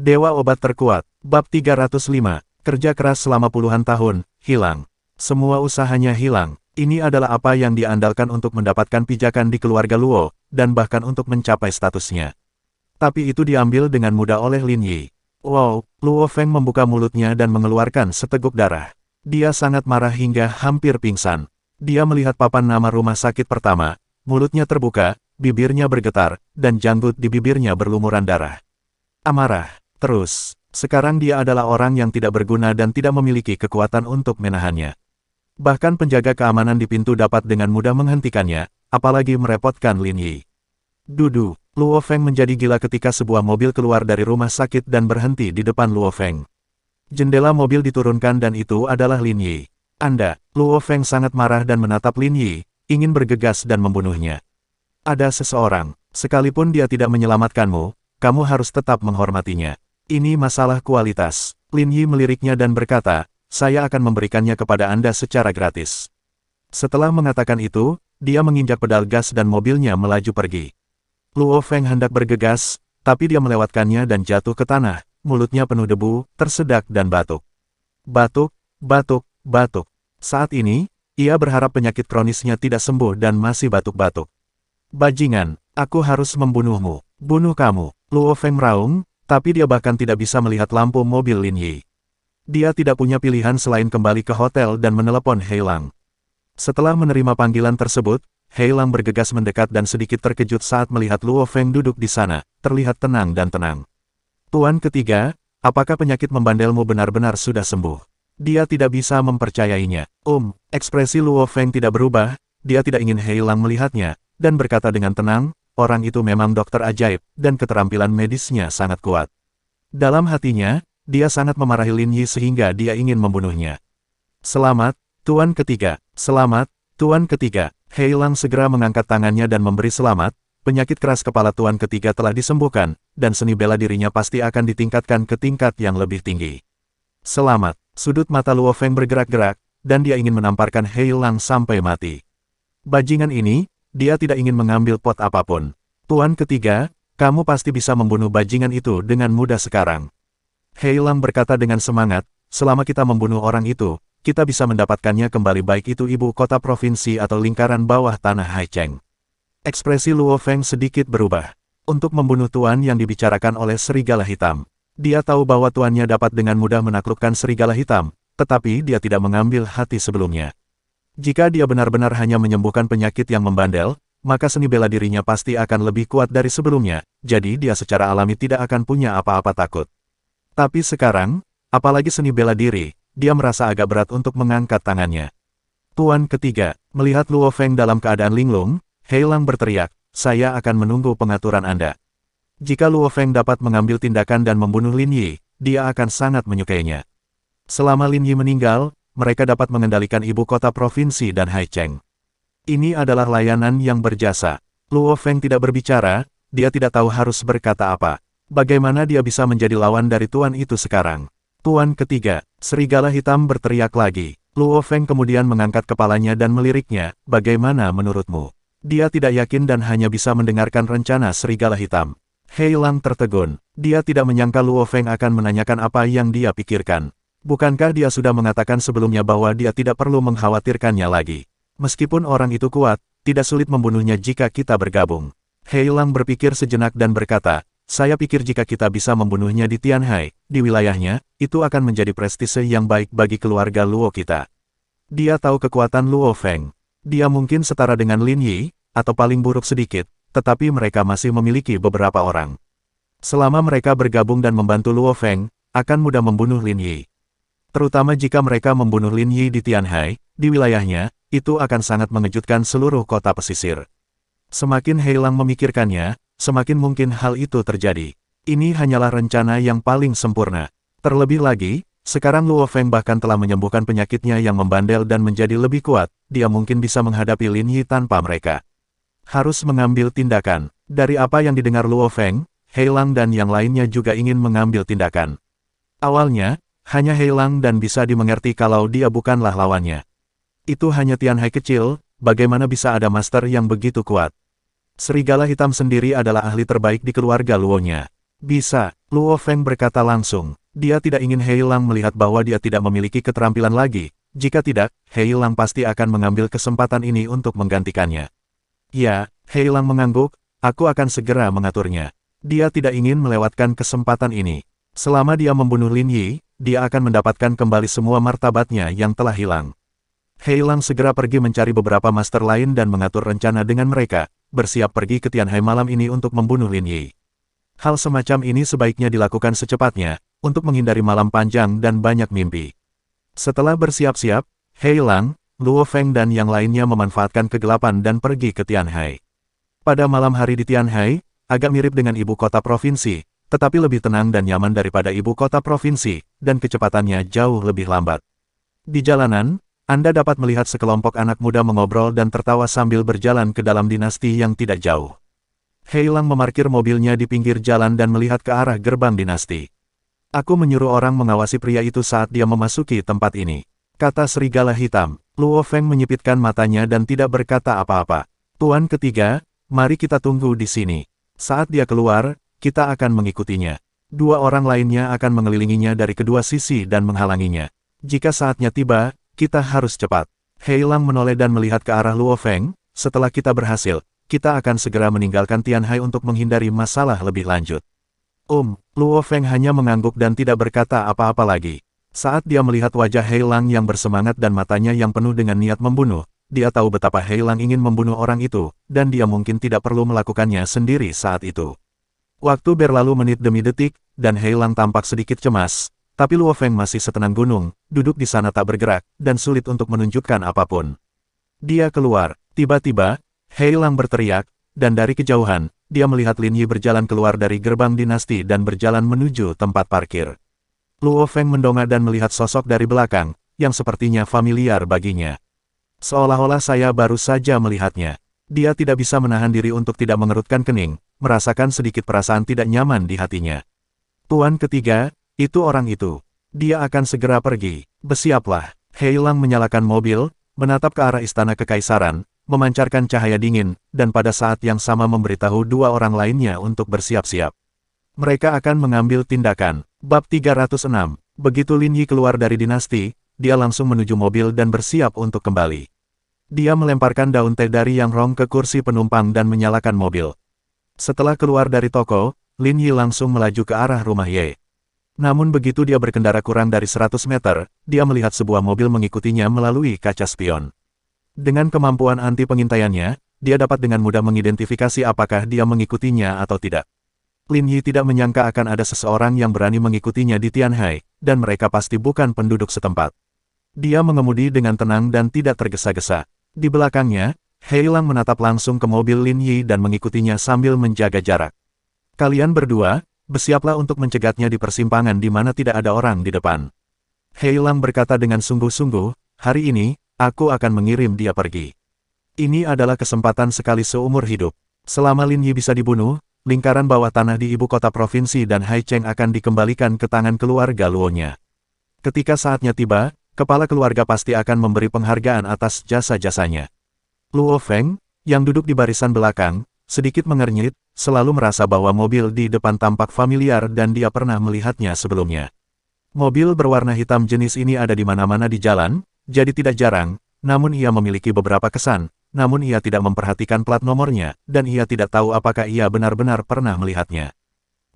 Dewa Obat Terkuat, Bab 305, kerja keras selama puluhan tahun, hilang. Semua usahanya hilang. Ini adalah apa yang dia andalkan untuk mendapatkan pijakan di keluarga Luo, dan bahkan untuk mencapai statusnya. Tapi itu diambil dengan mudah oleh Lin Yi. Wow, Luo Feng membuka mulutnya dan mengeluarkan seteguk darah. Dia sangat marah hingga hampir pingsan. Dia melihat papan nama rumah sakit pertama, mulutnya terbuka, bibirnya bergetar, dan janggut di bibirnya berlumuran darah. Amarah. Terus, sekarang dia adalah orang yang tidak berguna dan tidak memiliki kekuatan untuk menahannya. Bahkan penjaga keamanan di pintu dapat dengan mudah menghentikannya, apalagi merepotkan Lin Yi. Dudu, Luo Feng menjadi gila ketika sebuah mobil keluar dari rumah sakit dan berhenti di depan Luo Feng. Jendela mobil diturunkan dan itu adalah Lin Yi. Luo Feng sangat marah dan menatap Lin Yi, ingin bergegas dan membunuhnya. Ada seseorang, sekalipun dia tidak menyelamatkanmu, kamu harus tetap menghormatinya. Ini masalah kualitas. Lin Yi meliriknya dan berkata, saya akan memberikannya kepada Anda secara gratis. Setelah mengatakan itu, dia menginjak pedal gas dan mobilnya melaju pergi. Luo Feng hendak bergegas, tapi dia melewatkannya dan jatuh ke tanah, mulutnya penuh debu, tersedak dan batuk. Batuk, batuk, batuk. Saat ini, ia berharap penyakit kronisnya tidak sembuh dan masih batuk-batuk. Bajingan, aku harus membunuhmu. Bunuh kamu. Luo Feng meraung, tapi dia bahkan tidak bisa melihat lampu mobil Lin Yi. Dia tidak punya pilihan selain kembali ke hotel dan menelepon Hei Lang. Setelah menerima panggilan tersebut, Hei Lang bergegas mendekat dan sedikit terkejut saat melihat Luo Feng duduk di sana, terlihat tenang dan tenang. Tuan ketiga, apakah penyakit membandelmu benar-benar sudah sembuh? Dia tidak bisa mempercayainya. Ekspresi Luo Feng tidak berubah, dia tidak ingin Hei Lang melihatnya, dan berkata dengan tenang, orang itu memang dokter ajaib, dan keterampilan medisnya sangat kuat. Dalam hatinya, dia sangat memarahi Lin Yi sehingga dia ingin membunuhnya. Selamat, Tuan ketiga. Selamat, Tuan ketiga. Hei Lang segera mengangkat tangannya dan memberi selamat, penyakit keras kepala Tuan ketiga telah disembuhkan, dan seni bela dirinya pasti akan ditingkatkan ke tingkat yang lebih tinggi. Selamat. Sudut mata Luo Feng bergerak-gerak, dan dia ingin menamparkan Hei Lang sampai mati. Bajingan ini, dia tidak ingin mengambil pot apapun. Tuan ketiga, kamu pasti bisa membunuh bajingan itu dengan mudah sekarang. Hei Lang berkata dengan semangat, selama kita membunuh orang itu, kita bisa mendapatkannya kembali baik itu ibu kota provinsi atau lingkaran bawah tanah Haicheng. Ekspresi Luo Feng sedikit berubah. Untuk membunuh tuan yang dibicarakan oleh serigala hitam. Dia tahu bahwa tuannya dapat dengan mudah menaklukkan serigala hitam, tetapi dia tidak mengambil hati sebelumnya. Jika dia benar-benar hanya menyembuhkan penyakit yang membandel, maka seni bela dirinya pasti akan lebih kuat dari sebelumnya, jadi dia secara alami tidak akan punya apa-apa takut. Tapi sekarang, apalagi seni bela diri, dia merasa agak berat untuk mengangkat tangannya. Tuan ketiga, melihat Luo Feng dalam keadaan linglung, Hei Lang berteriak, saya akan menunggu pengaturan Anda. Jika Luo Feng dapat mengambil tindakan dan membunuh Lin Yi, dia akan sangat menyukainya. Selama Lin Yi meninggal, mereka dapat mengendalikan ibu kota provinsi dan Haicheng. Ini adalah layanan yang berjasa. Luo Feng tidak berbicara, dia tidak tahu harus berkata apa. Bagaimana dia bisa menjadi lawan dari tuan itu sekarang? Tuan ketiga, serigala hitam berteriak lagi. Luo Feng kemudian mengangkat kepalanya dan meliriknya, bagaimana menurutmu? Dia tidak yakin dan hanya bisa mendengarkan rencana serigala hitam. Hei Lang tertegun. Dia tidak menyangka Luo Feng akan menanyakan apa yang dia pikirkan. Bukankah dia sudah mengatakan sebelumnya bahwa dia tidak perlu mengkhawatirkannya lagi? Meskipun orang itu kuat, tidak sulit membunuhnya jika kita bergabung. Hei Lang berpikir sejenak dan berkata, saya pikir jika kita bisa membunuhnya di Tianhai, di wilayahnya, itu akan menjadi prestise yang baik bagi keluarga Luo kita. Dia tahu kekuatan Luo Feng. Dia mungkin setara dengan Lin Yi, atau paling buruk sedikit, tetapi mereka masih memiliki beberapa orang. Selama mereka bergabung dan membantu Luo Feng, akan mudah membunuh Lin Yi. Terutama jika mereka membunuh Lin Yi di Tianhai, di wilayahnya, itu akan sangat mengejutkan seluruh kota pesisir. Semakin Hei Lang memikirkannya, semakin mungkin hal itu terjadi. Ini hanyalah rencana yang paling sempurna. Terlebih lagi, sekarang Luo Feng bahkan telah menyembuhkan penyakitnya yang membandel dan menjadi lebih kuat, dia mungkin bisa menghadapi Lin Yi tanpa mereka. Harus mengambil tindakan. Dari apa yang didengar Luo Feng, Hei Lang dan yang lainnya juga ingin mengambil tindakan. Awalnya, hanya Hei Lang dan bisa dimengerti kalau dia bukanlah lawannya. Itu hanya Tianhai kecil, bagaimana bisa ada master yang begitu kuat? Serigala hitam sendiri adalah ahli terbaik di keluarga Luo-nya. Bisa, Luo Feng berkata langsung. Dia tidak ingin Hei Lang melihat bahwa dia tidak memiliki keterampilan lagi. Jika tidak, Hei Lang pasti akan mengambil kesempatan ini untuk menggantikannya. Ya, Hei Lang mengangguk, aku akan segera mengaturnya. Dia tidak ingin melewatkan kesempatan ini. Selama dia membunuh Lin Yi, dia akan mendapatkan kembali semua martabatnya yang telah hilang. Hei Lang segera pergi mencari beberapa master lain dan mengatur rencana dengan mereka, bersiap pergi ke Tianhai malam ini untuk membunuh Lin Yi. Hal semacam ini sebaiknya dilakukan secepatnya, untuk menghindari malam panjang dan banyak mimpi. Setelah bersiap-siap, Hei Lang, Luo Feng dan yang lainnya memanfaatkan kegelapan dan pergi ke Tianhai. Pada malam hari di Tianhai, agak mirip dengan ibu kota provinsi, tetapi lebih tenang dan nyaman daripada ibu kota provinsi, dan kecepatannya jauh lebih lambat. Di jalanan, Anda dapat melihat sekelompok anak muda mengobrol dan tertawa sambil berjalan ke dalam dinasti yang tidak jauh. Hei Lang memarkir mobilnya di pinggir jalan dan melihat ke arah gerbang dinasti. Aku menyuruh orang mengawasi pria itu saat dia memasuki tempat ini, kata serigala hitam. Luo Feng menyipitkan matanya dan tidak berkata apa-apa. Tuan ketiga, mari kita tunggu di sini. Saat dia keluar, kita akan mengikutinya. Dua orang lainnya akan mengelilinginya dari kedua sisi dan menghalanginya. Jika saatnya tiba, kita harus cepat. Hei Lang menoleh dan melihat ke arah Luo Feng. Setelah kita berhasil, kita akan segera meninggalkan Tianhai untuk menghindari masalah lebih lanjut. Luo Feng hanya mengangguk dan tidak berkata apa-apa lagi. Saat dia melihat wajah Hei Lang yang bersemangat dan matanya yang penuh dengan niat membunuh, dia tahu betapa Hei Lang ingin membunuh orang itu, dan dia mungkin tidak perlu melakukannya sendiri saat itu. Waktu berlalu menit demi detik, dan Hei Lang tampak sedikit cemas, tapi Luo Feng masih setenang gunung, duduk di sana tak bergerak, dan sulit untuk menunjukkan apapun. Dia keluar, tiba-tiba, Hei Lang berteriak, dan dari kejauhan, dia melihat Lin Yi berjalan keluar dari gerbang dinasti dan berjalan menuju tempat parkir. Luo Feng mendongak dan melihat sosok dari belakang, yang sepertinya familiar baginya. Seolah-olah saya baru saja melihatnya. Dia tidak bisa menahan diri untuk tidak mengerutkan kening, merasakan sedikit perasaan tidak nyaman di hatinya. Tuan ketiga, itu orang itu. Dia akan segera pergi. Bersiaplah. Hei Lang menyalakan mobil, menatap ke arah istana kekaisaran, memancarkan cahaya dingin, dan pada saat yang sama memberitahu dua orang lainnya untuk bersiap-siap. Mereka akan mengambil tindakan. Bab 306. Begitu Lin Yi keluar dari dinasti, dia langsung menuju mobil dan bersiap untuk kembali. Dia melemparkan daun teh dari Yang Rong ke kursi penumpang dan menyalakan mobil. Setelah keluar dari toko, Lin Yi langsung melaju ke arah rumah Ye. Namun begitu dia berkendara kurang dari 100 meter, dia melihat sebuah mobil mengikutinya melalui kaca spion. Dengan kemampuan anti pengintaiannya, dia dapat dengan mudah mengidentifikasi apakah dia mengikutinya atau tidak. Lin Yi tidak menyangka akan ada seseorang yang berani mengikutinya di Tianhai, dan mereka pasti bukan penduduk setempat. Dia mengemudi dengan tenang dan tidak tergesa-gesa. Di belakangnya, Hei Lang menatap langsung ke mobil Lin Yi dan mengikutinya sambil menjaga jarak. Kalian berdua, bersiaplah untuk mencegatnya di persimpangan di mana tidak ada orang di depan. Hei Lang berkata dengan sungguh-sungguh, hari ini, aku akan mengirim dia pergi. Ini adalah kesempatan sekali seumur hidup. Selama Lin Yi bisa dibunuh, lingkaran bawah tanah di ibu kota provinsi dan Haicheng akan dikembalikan ke tangan keluarga Luonya. Ketika saatnya tiba, kepala keluarga pasti akan memberi penghargaan atas jasa-jasanya. Luo Feng, yang duduk di barisan belakang, sedikit mengernyit, selalu merasa bahwa mobil di depan tampak familiar dan dia pernah melihatnya sebelumnya. Mobil berwarna hitam jenis ini ada di mana-mana di jalan, jadi tidak jarang, namun ia memiliki beberapa kesan, namun ia tidak memperhatikan plat nomornya, dan ia tidak tahu apakah ia benar-benar pernah melihatnya.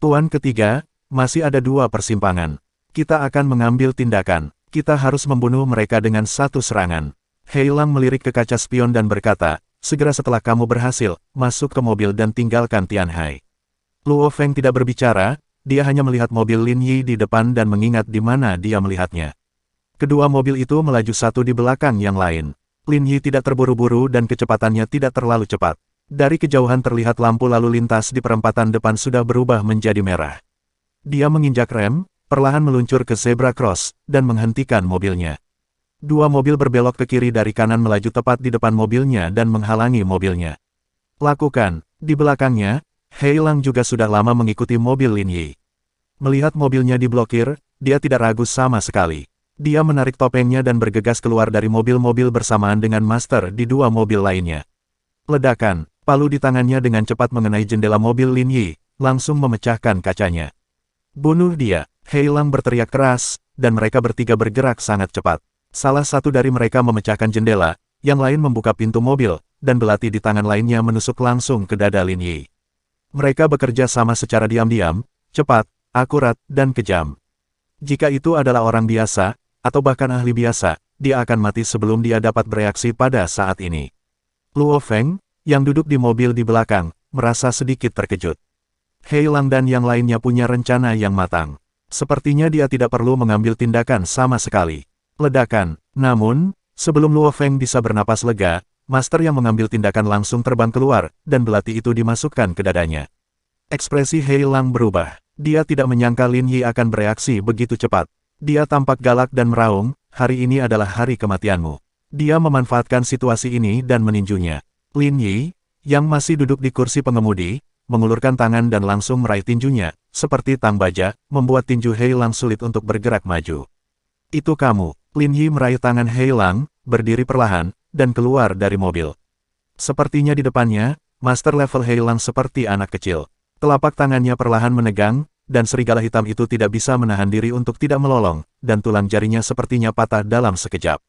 Tuan ketiga, masih ada dua persimpangan. Kita akan mengambil tindakan. Kita harus membunuh mereka dengan satu serangan. Hei Lang melirik ke kaca spion dan berkata, segera setelah kamu berhasil, masuk ke mobil dan tinggalkan Tianhai. Luo Feng tidak berbicara, dia hanya melihat mobil Lin Yi di depan dan mengingat di mana dia melihatnya. Kedua mobil itu melaju satu di belakang yang lain. Lin Yi tidak terburu-buru dan kecepatannya tidak terlalu cepat. Dari kejauhan terlihat lampu lalu lintas di perempatan depan sudah berubah menjadi merah. Dia menginjak rem, perlahan meluncur ke zebra cross, dan menghentikan mobilnya. Dua mobil berbelok ke kiri dari kanan melaju tepat di depan mobilnya dan menghalangi mobilnya. Lakukan. Di belakangnya, Hei Lang juga sudah lama mengikuti mobil Lin Yi. Melihat mobilnya diblokir, dia tidak ragu sama sekali. Dia menarik topengnya dan bergegas keluar dari mobil-mobil bersamaan dengan master di dua mobil lainnya. Ledakan, palu di tangannya dengan cepat mengenai jendela mobil Lin Yi, langsung memecahkan kacanya. Bunuh dia! Hei Lang berteriak keras, dan mereka bertiga bergerak sangat cepat. Salah satu dari mereka memecahkan jendela, yang lain membuka pintu mobil, dan belati di tangan lainnya menusuk langsung ke dada Lin Yi. Mereka bekerja sama secara diam-diam, cepat, akurat, dan kejam. Jika itu adalah orang biasa, atau bahkan ahli biasa, dia akan mati sebelum dia dapat bereaksi pada saat ini. Luo Feng, yang duduk di mobil di belakang, merasa sedikit terkejut. Hei Lang dan yang lainnya punya rencana yang matang. Sepertinya dia tidak perlu mengambil tindakan sama sekali. Ledakan. Namun, sebelum Luo Feng bisa bernapas lega, master yang mengambil tindakan langsung terbang keluar, dan belati itu dimasukkan ke dadanya. Ekspresi Hei Lang berubah. Dia tidak menyangka Lin Yi akan bereaksi begitu cepat. Dia tampak galak dan meraung, hari ini adalah hari kematianmu. Dia memanfaatkan situasi ini dan meninjunya. Lin Yi, yang masih duduk di kursi pengemudi, mengulurkan tangan dan langsung meraih tinjunya, seperti tang baja, membuat tinju Hei Lang sulit untuk bergerak maju. Itu kamu. Lin Yi meraih tangan Hei Lang, berdiri perlahan, dan keluar dari mobil. Sepertinya di depannya, master level Hei Lang seperti anak kecil. Telapak tangannya perlahan menegang, dan serigala hitam itu tidak bisa menahan diri untuk tidak melolong, dan tulang jarinya sepertinya patah dalam sekejap.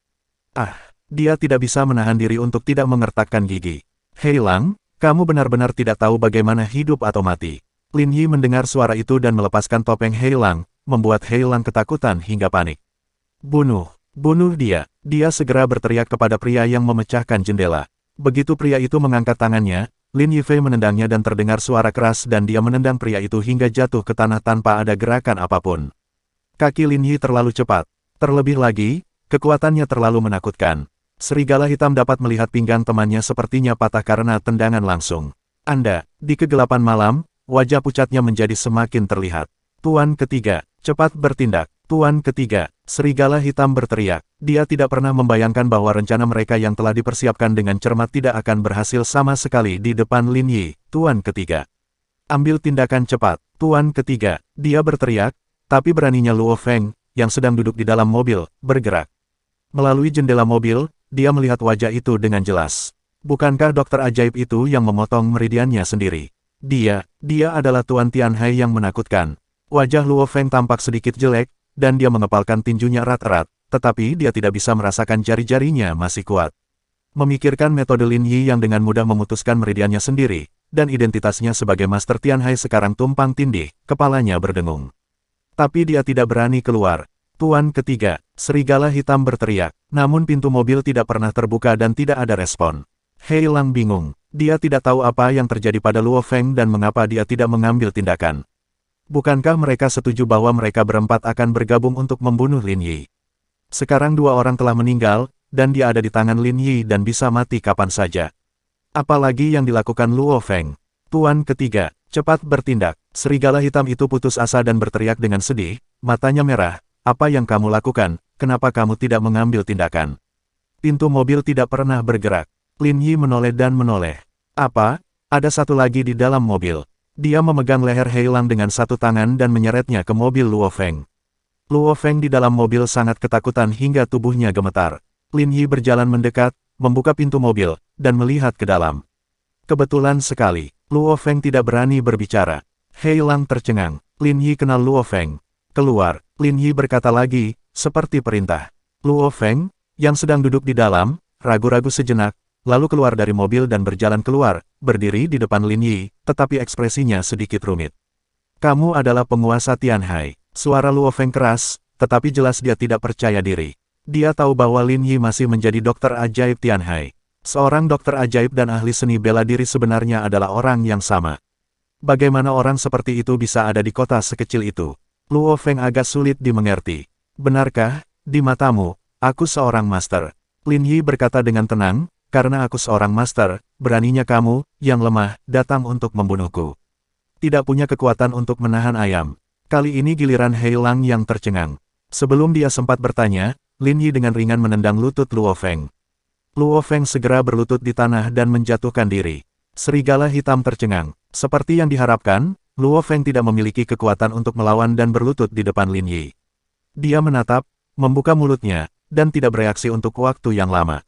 Dia tidak bisa menahan diri untuk tidak mengertakkan gigi. Hei Lang, kamu benar-benar tidak tahu bagaimana hidup atau mati. Lin Yi mendengar suara itu dan melepaskan topeng Hei Lang, membuat Hei Lang ketakutan hingga panik. Bunuh! Bunuh dia! Dia segera berteriak kepada pria yang memecahkan jendela. Begitu pria itu mengangkat tangannya, Lin Yifei menendangnya dan terdengar suara keras dan dia menendang pria itu hingga jatuh ke tanah tanpa ada gerakan apapun. Kaki Lin Yi terlalu cepat. Terlebih lagi, kekuatannya terlalu menakutkan. Serigala hitam dapat melihat pinggang temannya sepertinya patah karena tendangan langsung. Di kegelapan malam, wajah pucatnya menjadi semakin terlihat. Tuan ketiga, cepat bertindak. Tuan ketiga, serigala hitam berteriak. Dia tidak pernah membayangkan bahwa rencana mereka yang telah dipersiapkan dengan cermat tidak akan berhasil sama sekali di depan Lin Yi. Tuan ketiga, ambil tindakan cepat. Tuan ketiga, dia berteriak, tapi beraninya Luo Feng, yang sedang duduk di dalam mobil, bergerak. Melalui jendela mobil, dia melihat wajah itu dengan jelas. Bukankah dokter ajaib itu yang memotong meridiannya sendiri? Dia adalah Tuan Tianhai yang menakutkan. Wajah Luo Feng tampak sedikit jelek, dan dia mengepalkan tinjunya erat-erat, tetapi dia tidak bisa merasakan jari-jarinya masih kuat. Memikirkan metode Lin Yi yang dengan mudah memutuskan meridiannya sendiri, dan identitasnya sebagai Master Tianhai sekarang tumpang tindih, kepalanya berdengung. Tapi dia tidak berani keluar. Tuan ketiga, serigala hitam berteriak, namun pintu mobil tidak pernah terbuka dan tidak ada respon. Hei Lang bingung. Dia tidak tahu apa yang terjadi pada Luo Feng dan mengapa dia tidak mengambil tindakan. Bukankah mereka setuju bahwa mereka berempat akan bergabung untuk membunuh Lin Yi? Sekarang dua orang telah meninggal, dan dia ada di tangan Lin Yi dan bisa mati kapan saja. Apalagi yang dilakukan Luo Feng. Tuan ketiga, cepat bertindak. Serigala hitam itu putus asa dan berteriak dengan sedih, matanya merah. Apa yang kamu lakukan? Kenapa kamu tidak mengambil tindakan? Pintu mobil tidak pernah bergerak. Lin Yi menoleh dan menoleh. Apa? Ada satu lagi di dalam mobil. Dia memegang leher Hei Lang dengan satu tangan dan menyeretnya ke mobil Luo Feng. Luo Feng di dalam mobil sangat ketakutan hingga tubuhnya gemetar. Lin Yi berjalan mendekat, membuka pintu mobil, dan melihat ke dalam. Kebetulan sekali, Luo Feng tidak berani berbicara. Hei Lang tercengang. Lin Yi kenal Luo Feng. Keluar, Lin Yi berkata lagi, seperti perintah. Luo Feng, yang sedang duduk di dalam, ragu-ragu sejenak, lalu keluar dari mobil dan berjalan keluar, berdiri di depan Lin Yi, tetapi ekspresinya sedikit rumit. Kamu adalah penguasa Tianhai. Suara Luo Feng keras, tetapi jelas dia tidak percaya diri. Dia tahu bahwa Lin Yi masih menjadi dokter ajaib Tianhai. Seorang dokter ajaib dan ahli seni bela diri sebenarnya adalah orang yang sama. Bagaimana orang seperti itu bisa ada di kota sekecil itu? Luo Feng agak sulit dimengerti. Benarkah, di matamu, aku seorang master? Lin Yi berkata dengan tenang, karena aku seorang master, beraninya kamu, yang lemah, datang untuk membunuhku. Tidak punya kekuatan untuk menahan ayam. Kali ini giliran Hei Lang yang tercengang. Sebelum dia sempat bertanya, Lin Yi dengan ringan menendang lutut Luo Feng. Luo Feng segera berlutut di tanah dan menjatuhkan diri. Serigala hitam tercengang. Seperti yang diharapkan, Luo Feng tidak memiliki kekuatan untuk melawan dan berlutut di depan Lin Yi. Dia menatap, membuka mulutnya, dan tidak bereaksi untuk waktu yang lama.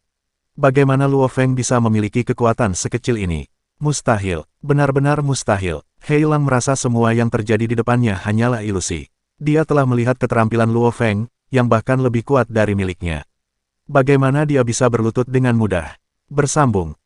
Bagaimana Luo Feng bisa memiliki kekuatan sekecil ini? Mustahil, benar-benar mustahil. Heilang merasa semua yang terjadi di depannya hanyalah ilusi. Dia telah melihat keterampilan Luo Feng, yang bahkan lebih kuat dari miliknya. Bagaimana dia bisa berlutut dengan mudah? Bersambung.